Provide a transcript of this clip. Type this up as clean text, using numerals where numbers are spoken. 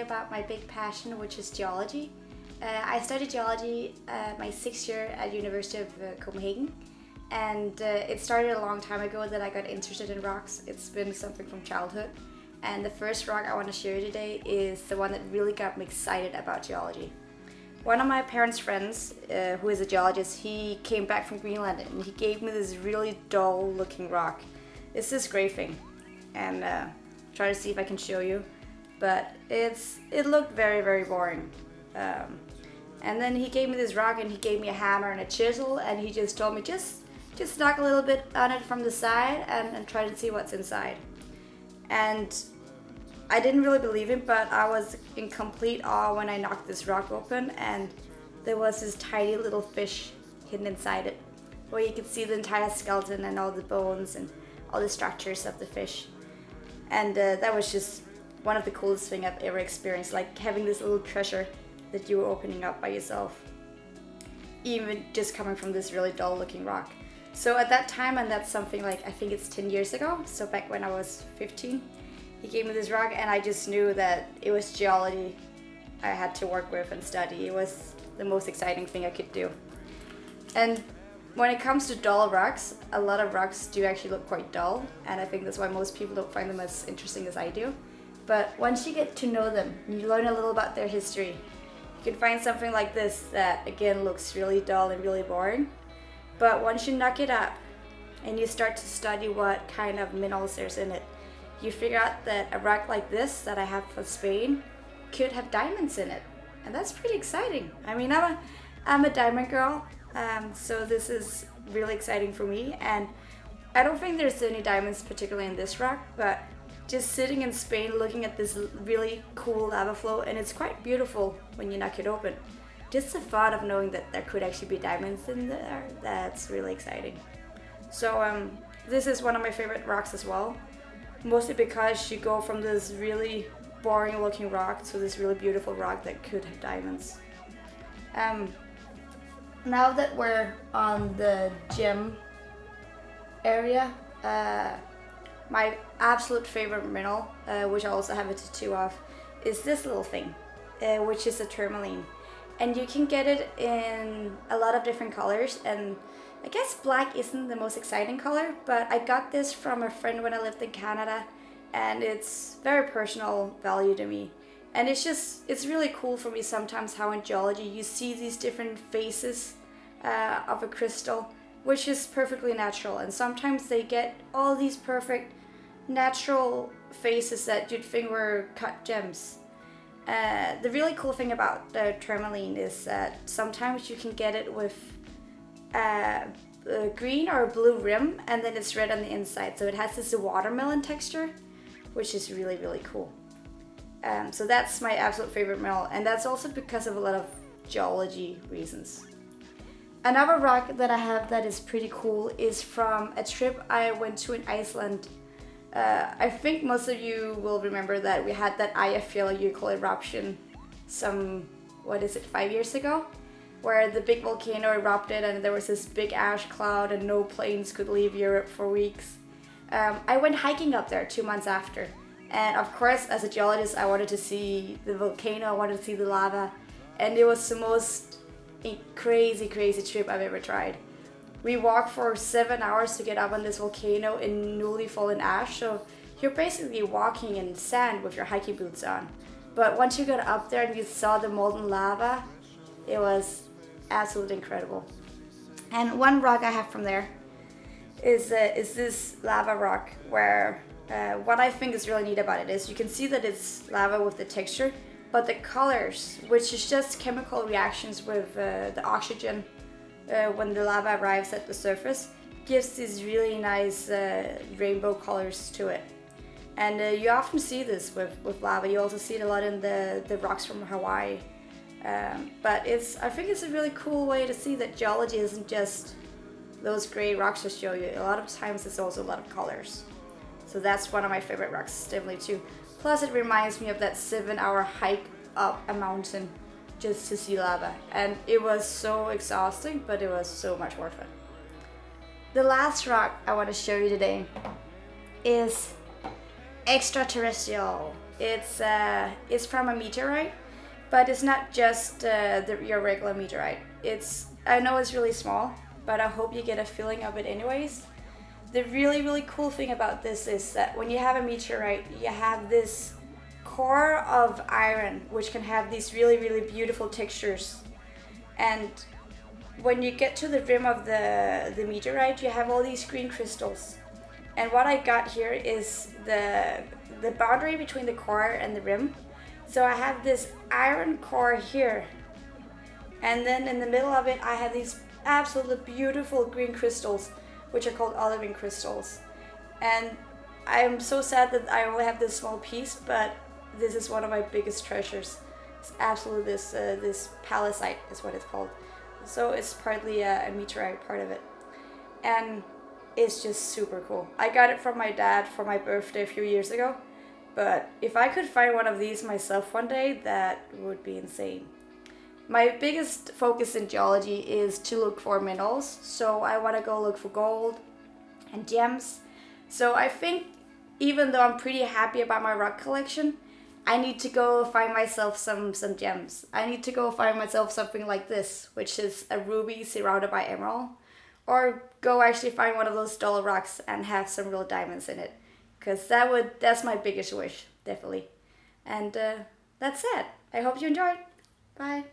about my big passion, which is geology. I studied geology my 6th year at University of Copenhagen, and it started a long time ago that I got interested in rocks. It's been something from childhood, and the first rock I want to show you today is the one that really got me excited about geology. One of my parents' friends, who is a geologist, he came back from Greenland and he gave me this really dull looking rock. It's this gray thing, and try to see if I can show you, but it looked very, very boring. And then he gave me this rock and he gave me a hammer and a chisel, and he just told me just knock a little bit on it from the side and try to see what's inside. And I didn't really believe him, but I was in complete awe when I knocked this rock open, and there was this tiny little fish hidden inside it, where you could see the entire skeleton and all the bones and all the structures of the fish. And that was just one of the coolest things I've ever experienced, like having this little treasure that you were opening up by yourself, even just coming from this really dull looking rock. So at that time, and that's something like, I think it's 10 years ago, so back when I was 15, he gave me this rock, and I just knew that it was geology I had to work with and study. It was the most exciting thing I could do. And when it comes to dull rocks, a lot of rocks do actually look quite dull, and I think that's why most people don't find them as interesting as I do. But once you get to know them, you learn a little about their history, you can find something like this that again looks really dull and really boring. But once you knock it up and you start to study what kind of minerals there's in it, you figure out that a rock like this that I have for Spain could have diamonds in it. And that's pretty exciting. I mean, I'm a diamond girl, so this is really exciting for me. And I don't think there's any diamonds particularly in this rock, but just sitting in Spain looking at this really cool lava flow, and it's quite beautiful when you knock it open. Just the thought of knowing that there could actually be diamonds in there, that's really exciting. So this is one of my favorite rocks as well, mostly because you go from this really boring looking rock to this really beautiful rock that could have diamonds. Now that we're on the gem area, my absolute favorite mineral, which I also have a tattoo of, is this little thing, which is a tourmaline. And you can get it in a lot of different colors, and I guess black isn't the most exciting color, but I got this from a friend when I lived in Canada, and it's very personal value to me. And it's really cool for me sometimes how in geology you see these different phases of a crystal, which is perfectly natural, and sometimes they get all these perfect natural faces that you'd think were cut gems. The really cool thing about the tourmaline is that sometimes you can get it with a green or a blue rim, and then it's red on the inside, so it has this watermelon texture, which is really, really cool. So that's my absolute favorite mineral, and that's also because of a lot of geology reasons. Another rock that I have that is pretty cool is from a trip I went to in Iceland. I think most of you will remember that we had that Eyjafjallajökull eruption 5 years ago, where the big volcano erupted and there was this big ash cloud and no planes could leave Europe for weeks. I went hiking up there 2 months after, and of course as a geologist I wanted to see the volcano, I wanted to see the lava, and it was the most crazy trip I've ever tried. We walked for 7 hours to get up on this volcano in newly fallen ash, so you're basically walking in sand with your hiking boots on. But once you got up there and you saw the molten lava, it was absolutely incredible. And one rock I have from there is this lava rock, where what I think is really neat about it is you can see that it's lava with the texture, but the colors, which is just chemical reactions with the oxygen when the lava arrives at the surface, gives these really nice rainbow colors to it. And you often see this with lava. You also see it a lot in the rocks from Hawaii. But I think it's a really cool way to see that geology isn't just those gray rocks to show you. A lot of times it's also a lot of colors. So that's one of my favorite rocks, definitely too. Plus it reminds me of that 7-hour hike up a mountain just to see lava. And it was so exhausting, but it was so much worth it. The last rock I want to show you today is extraterrestrial. It's from a meteorite, but it's not just your regular meteorite. I know it's really small, but I hope you get a feeling of it anyways. The really cool thing about this is that when you have a meteorite, you have this core of iron, which can have these really beautiful textures. And when you get to the rim of the meteorite, you have all these green crystals. And what I got here is the boundary between the core and the rim. So I have this iron core here, and then in the middle of it I have these absolutely beautiful green crystals, which are called olivine crystals. And I am so sad that I only have this small piece, but this is one of my biggest treasures. It's absolutely this palisite is what it's called. So it's partly a meteorite part of it, and it's just super cool. I got it from my dad for my birthday a few years ago, but if I could find one of these myself one day, that would be insane. My biggest focus in geology is to look for minerals, so I want to go look for gold and gems. So I think even though I'm pretty happy about my rock collection, I need to go find myself some gems. I need to go find myself something like this, which is a ruby surrounded by emerald. Or go actually find one of those dollar rocks and have some real diamonds in it. Because that's my biggest wish, definitely. And that's it. I hope you enjoyed. Bye.